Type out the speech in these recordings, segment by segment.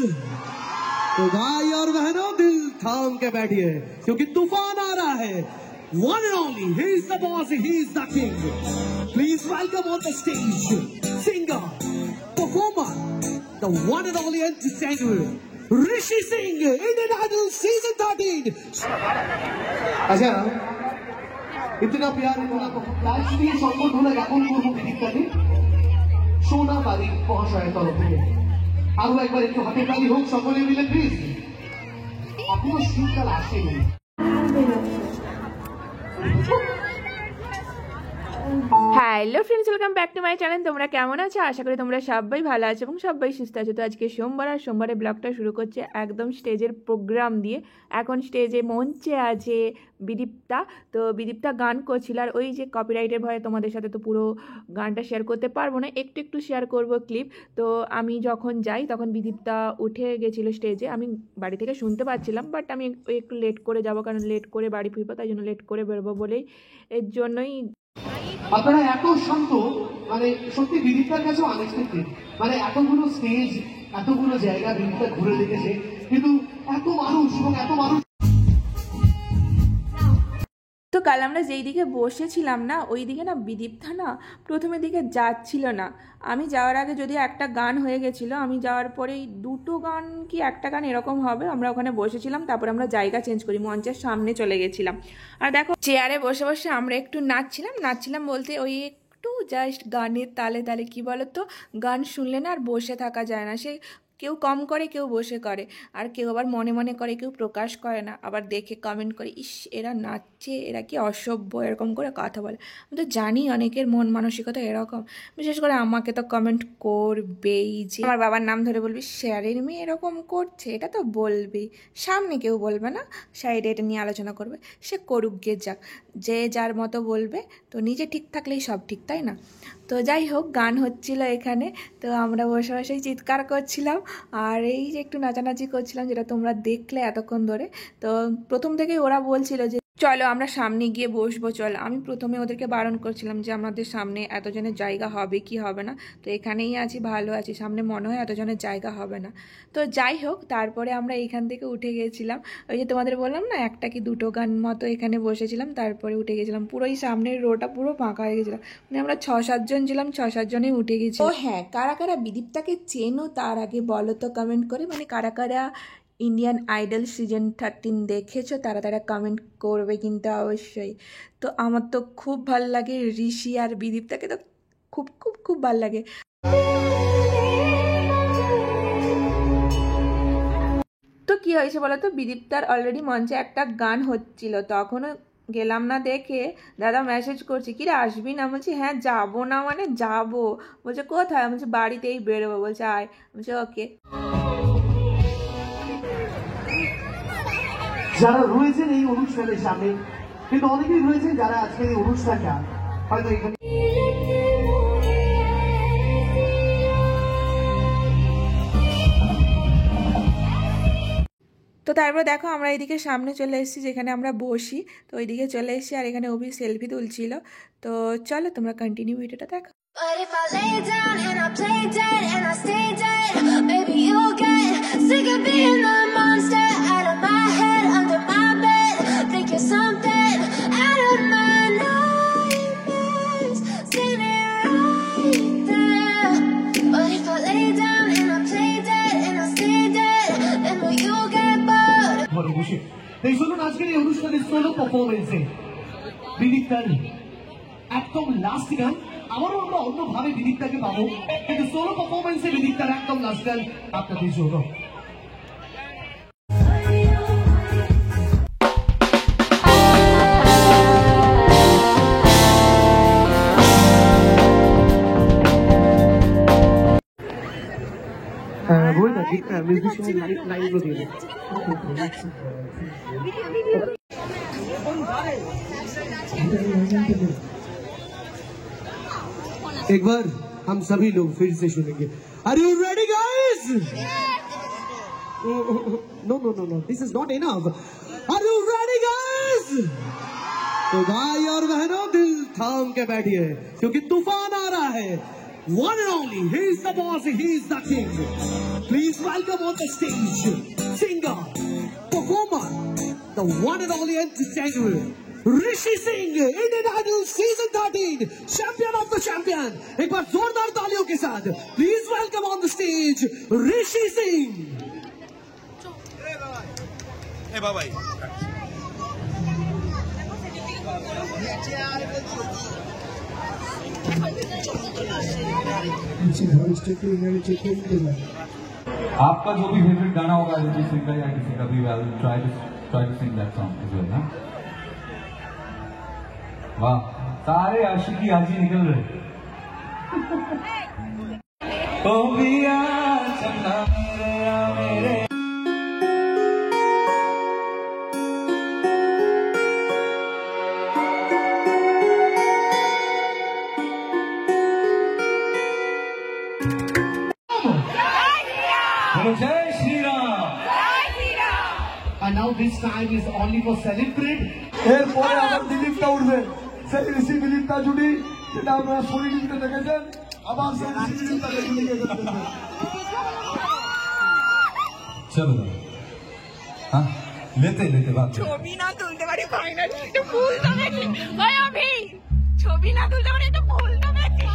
तो भाई और बहनों दिल थाम के बैठिए क्योंकि तूफान आ रहा है। One and only, he is the boss, he is the king. Please welcome on the stage, singer, performer, the one and only entertainer, Rishi Singh, Indian Idol Season 13. अच्छा, इतना प्यार इसलिए সম্পদ হলো এখন করব বিদিকটাকে সোনা বাড়ি মহাশয়ের তরফ থেকে আরো একবার একটু হাতে তালি হোক সকলে মিলে প্লিজ। এখনো শীতকাল আসেনি। Hello friends, welcome back to my channel. তোমরা কেমন আছো? আশা করি তোমরা সবাই ভালো আছো এবং সবাই সুস্থ আছো। তো আজকে সোমবার, আর সোমবারের ব্লগটা শুরু করছে একদম স্টেজের প্রোগ্রাম দিয়ে। এখন স্টেজে মঞ্চে আছে বিদীপ্তা। তো বিদীপ্তা গান করছিল, আর ওই যে কপিরাইটের ভয়ে তোমাদের সাথে তো পুরো গানটা শেয়ার করতে পারবো না, একটু একটু শেয়ার করব ক্লিপ। তো আমি যখন যাই তখন বিদীপ্তা উঠে গেছিলো স্টেজে, আমি বাড়ি থেকে শুনতে পাচ্ছিলাম, বাট আমি একটু লেট করে যাব, কারণ লেট করে বাড়ি ফিরবো, তাই জন্য লেট করে বেরোবো বলেই, এর জন্যই। আপনারা এত শান্ত, মানে সত্যি বিদীপ্তার কাছেও আনএক্সপেক্টেড, মানে এতগুলো স্টেজ, এতগুলো জায়গা বিদীপ্তা ঘুরে দেখেছে, কিন্তু এত মানুষ এবং এত মানুষ। তো কাল আমরা যেই দিকে বসেছিলাম না, ওই দিকে না বিদীপ্তা না প্রথমের দিকে যাচ্ছিল না। আমি যাওয়ার আগে যদি একটা গান হয়ে গেছিলো, আমি যাওয়ার পরেই দুটো গান কি একটা গান এরকম হবে, আমরা ওখানে বসেছিলাম, তারপর আমরা জায়গা চেঞ্জ করি, মঞ্চের সামনে চলে গেছিলাম। আর দেখো চেয়ারে বসে বসে আমরা একটু নাচছিলাম বলতে ওই একটু জাস্ট গানের তালে তালে, কি বলতো, গান শুনলে না আর বসে থাকা যায় না। সে কেউ কম করে, কেউ বসে করে, আর কেউ আবার মনে মনে করে, কেউ প্রকাশ করে না, আবার দেখে কমেন্ট করে, ইস এরা নাচছে, এরা কি অসভ্য, এরকম করে কথা বলে। আমি তো জানি অনেকের মন মানসিকতা এরকম, বিশেষ করে আমাকে তো কমেন্ট করবেই, যে আমার বাবার নাম ধরে বলবি স্যারের মেয়ে এরকম করছে, এটা তো বলবেই, সামনে কেউ বলবে না, সাইডে এটা নিয়ে আলোচনা করবে, সে করুক গে যাক, যে যার মতো বলবে, তো নিজে ঠিক থাকলেই সব ঠিক, তাই না? তো যাই হোক, গান হচ্ছিল এখানে, তো আমরা বসে বসেই চিৎকার করছিলাম, আর এই যে একটু নাচানাচি করছিলাম, যেটা তোমরা দেখলে এতক্ষণ ধরে। তো প্রথম থেকেই ওরা বলছিল যে চলো আমরা সামনে গিয়ে বসবো, চল। আমি প্রথমে ওদেরকে বারণ করছিলাম যে আমাদের সামনে এতজনের জায়গা হবে কি হবে না, তো এখানেই আছি, ভালো আছি, সামনে মনে হয় এতজনের জায়গা হবে না। তো যাই হোক, তারপরে আমরা এইখান থেকে উঠে গেছিলাম, ওই যে তোমাদের বললাম না একটা কি দুটো গান মতো এখানে বসেছিলাম, তারপরে উঠে গেছিলাম, পুরো এই সামনের রোটা পুরো ফাঁকা হয়ে গেছিলাম, মানে আমরা 6-7 জন ছিলাম, 6-7 জনেই উঠে গেছি। ও হ্যাঁ, কারা কারা বিদীপ্তাকে চেনো তার আগে বলো তো কমেন্ট করে, মানে কারা কারা ইন্ডিয়ান আইডল সিজন 13 দেখেছো, তারা কমেন্ট করবে কিন্তু অবশ্যই। তো আমার তো খুব ভাল লাগে ঋষি আর বিদীপ্তাকে, তো খুব খুব খুব ভাল লাগে। তো কি হয়েছে বলো তো, বিদীপ্তার অলরেডি মঞ্চে একটা গান হচ্ছিল, তখনও গেলাম না দেখে দাদা মেসেজ করছি, কিরে আসবি না? বলছি হ্যাঁ যাবো না মানে যাবো। বলছে কোথায়? বলছে বাড়িতেই বেরোবো। বলছে আয়। বলছে ওকে। যারা রয়েছেন এই অনুষ্ঠানের সামনে, কিন্তু অনেকেই রয়েছেন যারা আজকের এই অনুষ্ঠানটা হয়তো এখানে। তো তারপর দেখো আমরা এইদিকে সামনে চলে এসেছি, যেখানে আমরা বসি, তো ওইদিকে চলে এসেছি, আর এখানে অভি সেলফি তুলছিল। তো চলো তোমরা কন্টিনিউ ভিডিওটা দেখো। এই শুনুন আজকের এই অনুষ্ঠানের সোলো পারফরমেন্সে বিদীপ্তার একদম লাস্ট গান। আমারও আমরা অন্যভাবে বিদীপ্তাকে পাবো, কিন্তু সোলো পারফরমেন্সে বিদীপ্তার একদম লাস্ট গান আপনাদের জন্য। বই না ঠিক না, মিউজিশিয়ান লাইনগুলো দিয়ে एक बार हम सभी लोग फिर से सुनेंगे। Are you ready guys? No, this is not enough. Are you ready guys? तो भाई और बहनों दिल थाम के बैठिए क्योंकि तूफान आ रहा है। One and only, he is the boss, he is the king. Please welcome on the stage, singer, performer, the one and only entertainer, Rishi Singh, Indian Idol Season 13, champion of the champion. एक बार जोरदार तालियों के साथ please welcome on the stage, Rishi Singh. Hey, bye bye. आपका जो भी favourite गाना होगा अरिजीत सिंह का या किसी का भी, try to sing that song as well ना। वाह, सारे आशिकी आज ही निकल रहे। ओ पिया चन्ना मेरे जय Shri Ram. And now this time is only for celebrate. এরপরে আবার দিলীপটা উঠবে, সেই ঋষি দিলীপটা জুড়ি, যেটা আপনারা শরীরটা দেখেছেন, আবার সেই ঋষি দিলীপটা জুড়ি। चलो हाँ लेते लेते बात ছবি না তুলতে পারি ফাইনালি একটু ফুল তো দেখি ওই আমি ছবি না তুলতে পারি একটু ফুল তো দেখি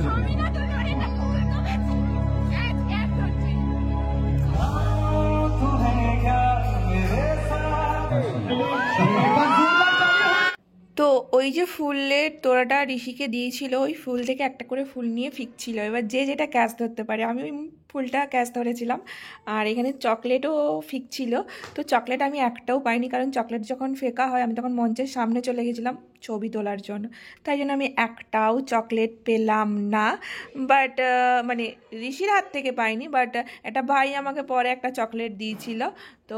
ছবি না তুলতে পারি একটু ফুল তো দেখি তো ওই যে ফুলের তোড়াটা ঋষিকে দিয়েছিল, ওই ফুল থেকে একটা করে ফুল নিয়ে ফিকছিল। এবার যে যেটা ক্যাচ ধরতে পারে, আমি ওই ফুলটা ক্যাচ ধরেছিলাম। আর এখানে চকলেটও ফিকছিল। তো চকলেট আমি একটাও পাইনি, কারণ চকলেট যখন ফেকা হয় আমি তখন মঞ্চের সামনে চলে গেছিলাম ছবি তোলার জন্য, তাই জন্য আমি একটাও চকলেট পেলাম না। বাট মানে ঋষির হাত থেকে পাইনি, বাট একটা ভাই আমাকে পরে একটা চকলেট দিয়েছিল, তো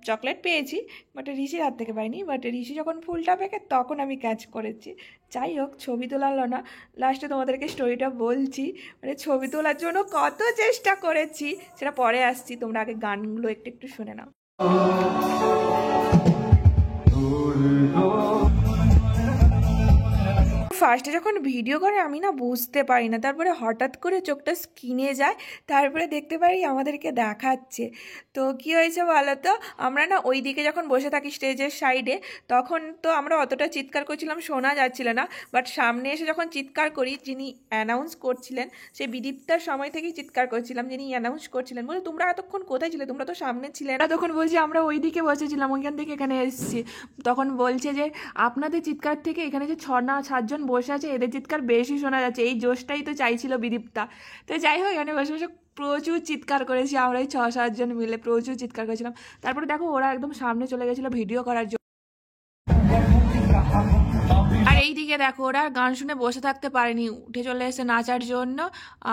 চকলেট পেয়েছি, বাট ঋষির হাত থেকে পাইনি। বাট ঋষি যখন ফুলটা পেকে তখন আমি ক্যাচ করেছি। যাই হোক, ছবি তোলালো না, লাস্টে তোমাদেরকে স্টোরিটা বলছি। মানে ছবি তোলার জন্য কত চেষ্টা করেছি সেটা পরে আসছি, তোমরা আগে গানগুলো একটু একটু শুনে নাও। ফার্স্টে যখন ভিডিও করে আমি না বুঝতে পারি না, তারপরে হঠাৎ করে চোখটা স্ক্রিনে যায়, তারপরে দেখতে পারি আমাদেরকে দেখাচ্ছে। তো কী হয়েছে বলো তো, আমরা না ওই দিকে যখন বসে থাকি স্টেজের সাইডে, তখন তো আমরা অতটা চিৎকার করছিলাম শোনা যাচ্ছিল না, বাট সামনে এসে যখন চিৎকার করি, যিনি অ্যানাউন্স করছিলেন সেই বিদীপ্তার সময় থেকেই চিৎকার করছিলাম, যিনি অ্যানাউন্স করছিলেন, বলে তোমরা এতক্ষণ কোথায় ছিলে, তোমরা তো সামনে ছিলে না। তখন বলছি আমরা ওই দিকে বসেছিলাম, ওইখান থেকে এখানে এসেছি। তখন বলছে যে আপনাদের চিৎকার থেকে এখানে যে 6-7 জন বসে আছে এদের চিৎকার বেশি শোনা যাচ্ছে, এই জোশটাই তো চাইছিল বিদীপ্তা। তো যাই হোক, এখানে বসে বসে প্রচুর চিৎকার করেছি আমরা, এই 6-7 জন মিলে প্রচুর চিৎকার করেছিলাম। তারপরে দেখো ওরা একদম সামনে চলে গেছিলো ভিডিও করার জন্য। আর এই দিকে দেখো ওরা গান শুনে বসে থাকতে পারেনি, উঠে চলে এসে নাচার জন্য।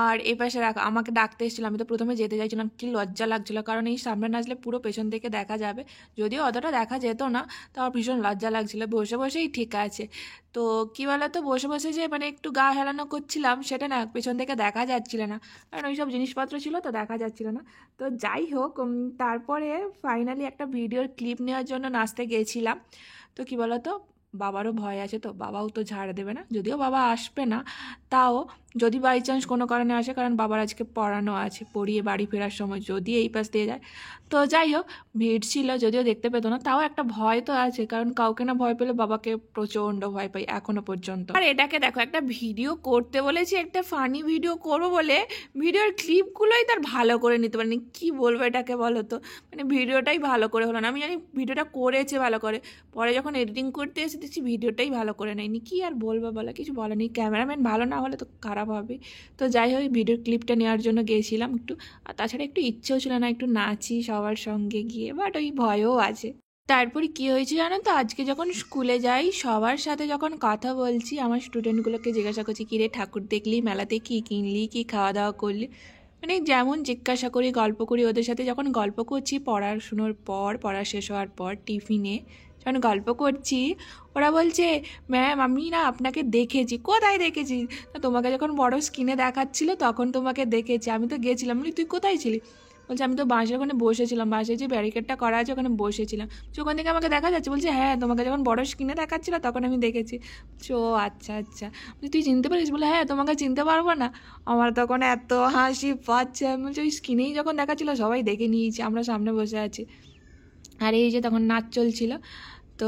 আর এই পাশে রাখো আমাকে ডাকতে এসেছিল, আমি তো প্রথমে যেতে চাইছিলাম, কি লজ্জা লাগছিল, কারণ এই সামনে নাচলে পুরো পেছন থেকে দেখা যাবে, যদিও অতটা দেখা যেত না, তাও ভীষণ লজ্জা লাগছিল। বসে বসেই ঠিক আছে, তো কী বলো তো, বসে বসে যে মানে একটু গা হেলানো করছিলাম সেটা না পেছন থেকে দেখা যাচ্ছিল না, কারণ ওই সব জিনিসপত্র ছিল তো দেখা যাচ্ছিল না। তো যাই হোক, তারপরে ফাইনালি একটা ভিডিওর ক্লিপ নেওয়ার জন্য নাচতে গিয়েছিলাম। তো কী বলো তো, বাবারও ভয় আছে, তো বাবাও তো ছাড় দেবে না, যদিও বাবা আসবে না, তাও যদি বাই চান্স কোনো কারণে আসে, কারণ বাবার আজকে পড়ানো আছে, পড়িয়ে বাড়ি ফেরার সময় যদি এই পাশ দিয়ে যায়। তো যাই হোক, ভিড় ছিল, যদিও দেখতে পেতো না, তাও একটা ভয় তো আছে, কারণ কাউকে না ভয় পেলে বাবাকে প্রচণ্ড ভয় পাই এখনো পর্যন্ত। আর এটাকে দেখো, একটা ভিডিও করতে বলেছি, একটা ফানি ভিডিও করবো বলে ভিডিওর ক্লিপগুলোই তার ভালো করে নিতে পারেনি। কি বলবো এটাকে বলো তো, মানে ভিডিওটাই ভালো করে হলো না। আমি জানি ভিডিওটা করেছে ভালো করে, পরে যখন এডিটিং করতে এসে দেখছি ভিডিওটাই ভালো করে নেয়নি। কি আর বলবো বলো, কিছু বলা নেই, ক্যামেরাম্যান ভালো না হলে তো খারাপ হবে। তো যাই হোক, ভিডিওর ক্লিপটা নেওয়ার জন্য গিয়েছিলাম একটু, আর তাছাড়া একটু ইচ্ছেও ছিল না একটু নাচি সবার সঙ্গে গিয়ে, বাট ওই ভয়ও আছে। তারপরে কী হয়েছে জানো তো, আজকে যখন স্কুলে যাই সবার সাথে যখন কথা বলছি, আমার স্টুডেন্টগুলোকে জিজ্ঞাসা করছি কিরে ঠাকুর দেখলি, মেলাতে কী কিনলি, কী খাওয়া দাওয়া করলি, মানে যেমন জিজ্ঞাসা করি গল্প করি ওদের সাথে। যখন গল্প করছি পড়াশুনোর পর, পড়া শেষ হওয়ার পর টিফিনে যখন গল্প করছি, ওরা বলছে ম্যাম আমি না আপনাকে দেখেছি। কোথায় দেখেছি? তোমাকে যখন বড় স্ক্রিনে দেখাচ্ছিল তখন তোমাকে দেখেছি, আমি তো গেছিলাম। তুই কোথায় ছিলি? বলছে আমি তো বাসের ওখানে বসেছিলাম, বাসে যে ব্যারিকেডটা করা আছে ওখানে বসেছিলাম। তো ওখান থেকে আমাকে দেখা যাচ্ছে। বলছে হ্যাঁ, তোমাকে যখন বড় স্ক্রিনে দেখাচ্ছিল তখন আমি দেখেছি। বলছি ও আচ্ছা আচ্ছা। বলছি তুই চিনতে পারিস? বলে হ্যাঁ, তোমাকে চিনতে পারবো না? আমার তখন এত হাসি পাচ্ছে। আমি বলছি ওই স্ক্রিনেই যখন দেখাচ্ছিল সবাই দেখে নিয়েছি, আমরা সামনে বসে আছি। আর এই যে তখন নাচ চলছিল। তো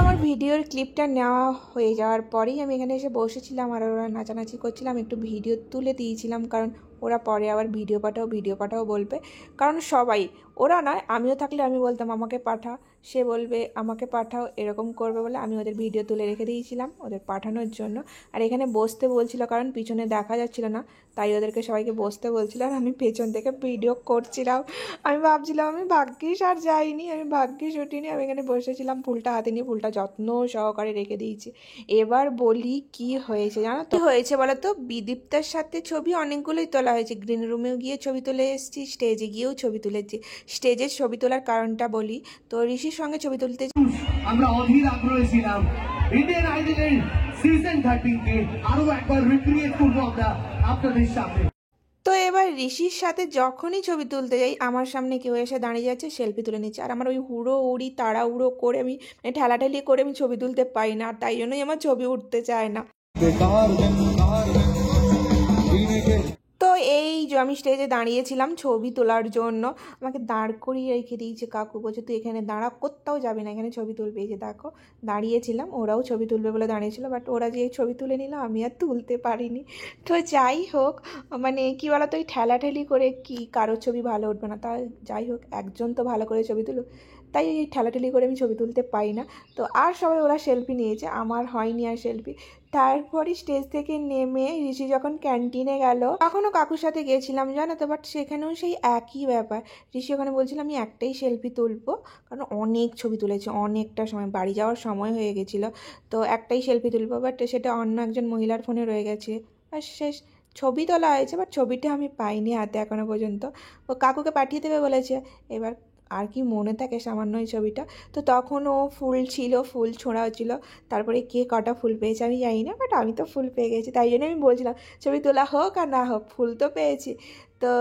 আমার ভিডিওর ক্লিপটা নেওয়া হয়ে যাওয়ার পরেই আমি এখানে এসে বসেছিলাম, আর ওরা নাচানাচি করছিলাম, একটু ভিডিও তুলে দিয়েছিলাম, কারণ ওরা পরে আবার ভিডিও পাঠাও বলবে। কারণ সবাই, ওরা নয়, আমিও থাকলে আমি বলতাম আমাকে পাঠা, সে বলবে আমাকে পাঠাও, এরকম করবে বলে আমি ওদের ভিডিও তুলে রেখে দিয়েছিলাম ওদের পাঠানোর জন্য। আর এখানে বসতে বলছিল, কারণ পিছনে দেখা যাচ্ছিল না, তাই ওদেরকে সবাইকে বসতে বলছিল। আর আমি পেছন থেকে ভিডিও করছিলাম। আমি ভাবছিলাম আমি ভাগ্যিস আর যাইনি, আমি ভাগ্যিস উঠিনি, আমি এখানে বসেছিলাম ফুলটা হাতে নিয়ে, ফুলটা যত্ন সহকারে রেখে দিয়েছি। এবার বলি কি হয়েছে জানো তো? হয়েছে বলো তো, বিদীপ্তার সাথে ছবি অনেকগুলোই তোলা হয়েছে। গ্রিন রুমেও গিয়ে ছবি তুলে এসেছি, স্টেজে গিয়েও ছবি তুলেছি। স্টেজের ছবি তোলার কারণটা বলি তো, ঋষির সঙ্গে ছবি তুলতে আমরা অধীর আগ্রহে ছিলাম ইন্ডিয়ান আইডলের সিজন 13 কে আরো একবার রিক্রিয়েট করবো আমরা আপনাদের সামনে। তো এবার ঋষির সাথে যখনই ছবি তুলতে যাই, আমার সামনে কেউ এসে দাঁড়িয়ে যাচ্ছে, সেলফি তুলে নিচ্ছে। আর আমার ওই হুড়োহুড়ি তাড়াহুড়ো করে আমি ঠেলাঠেলি করে আমি ছবি তুলতে পারি না, আর তাই জন্যই আমার ছবি উঠতে চায় না। তো এই যে আমি স্টেজে দাঁড়িয়েছিলাম ছবি তোলার জন্য, আমাকে দাঁড় করিয়ে রেখে দিয়েছে কাকু। বলছে তুই এখানে দাঁড়া, কোথাও যাবি না, এখানে ছবি তুলবে। এই যে দেখো দাঁড়িয়েছিলাম, ওরাও ছবি তুলবে বলে দাঁড়িয়েছিল, বাট ওরা যে ছবি তুলে নিল আমি আর তুলতে পারিনি। তো যাই হোক, মানে কী বলতো, ওই ঠেলাঠেলি করে কি কারোর ছবি ভালো উঠবে না? তা যাই হোক, একজন তো ভালো করে ছবি তুলো, তাই এই ঠেলাঠেলি করে আমি ছবি তুলতে পারি না। তো আর সবাই ওরা সেলফি নিয়েছে, আমার হয়নি আর সেলফি। তারপরে স্টেজ থেকে নেমে ঋষি যখন ক্যান্টিনে গেল, তখনও কাকুর সাথে গিয়েছিলাম জানো তো, বাট সেখানেও সেই একই ব্যাপার। ঋষি ওখানে বলছিল আমি একটাই সেলফি তুলবো, কারণ অনেক ছবি তুলেছে, অনেকটা সময়, বাড়ি যাওয়ার সময় হয়ে গেছিলো। তো একটাই সেলফি তুলবো, বাট সেটা অন্য একজন মহিলার ফোনে রয়ে গেছে। আর শেষ ছবি তোলা হয়েছে, বাট ছবিটা আমি পাইনি হাতে এখনও পর্যন্ত। ও কাকুকে পাঠিয়ে দেবে বলেছে। এবার আর কি মনে থাকে সামান্য এই ছবিটা। তো তখনও ফুল ছিল, ফুল ছোঁড়া হচ্ছিলো। তারপরে কে কটা ফুল পেয়েছে আমি জানি না, বাট আমি তো ফুল পেয়ে গেছি, তাই জন্য আমি বলছিলাম ছবি তোলা হোক আর না হোক ফুল তো পেয়েছি। তো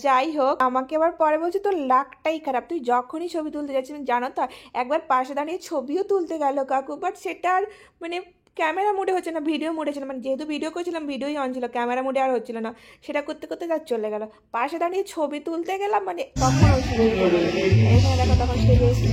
যাই হোক, আমাকে আবার পরে বলছে তোর লাকটাই খারাপ, তুই যখনই ছবি তুলতে যাচ্ছিস, জানো তো একবার পাশে দাঁড়িয়ে ছবিও তুলতে গেল কাকু, বাট সেটার মানে ক্যামেরা মুডে হচ্ছে না, ভিডিও মুডে ছিল, মানে যেহেতু ভিডিও করছিলাম ভিডিওই অন ছিল, ক্যামেরা মুডে আর হচ্ছিল না। সেটা করতে করতে তার চলে গেল, পাশে দাঁড়িয়ে ছবি তুলতে গেলাম, মানে তখন এখানে দেখো তখন স্টেজে এসেছিল।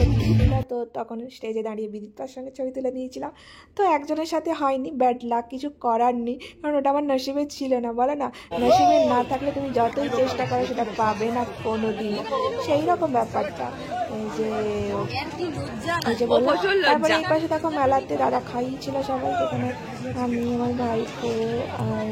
তো তখন স্টেজে দাঁড়িয়ে বিদীপ্তার সঙ্গে ছবি তুলে নিয়েছিলাম। তো একজনের সাথে হয়নি, ব্যাড লাক, কিছু করার নেই, কারণ ওটা আমার নসিবে ছিল না। বলে না, নসিবে না থাকলে তুমি যতই চেষ্টা করো সেটা পাবে না কোনো দিন, সেই রকম ব্যাপারটা। এই যে বললাম। তারপরে এই পাশে দেখো মেলাতে দাদা খাইয়েছিল সবাই, যেখানে আমি, আমার ভাইপো আর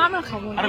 আমরা খাবো না।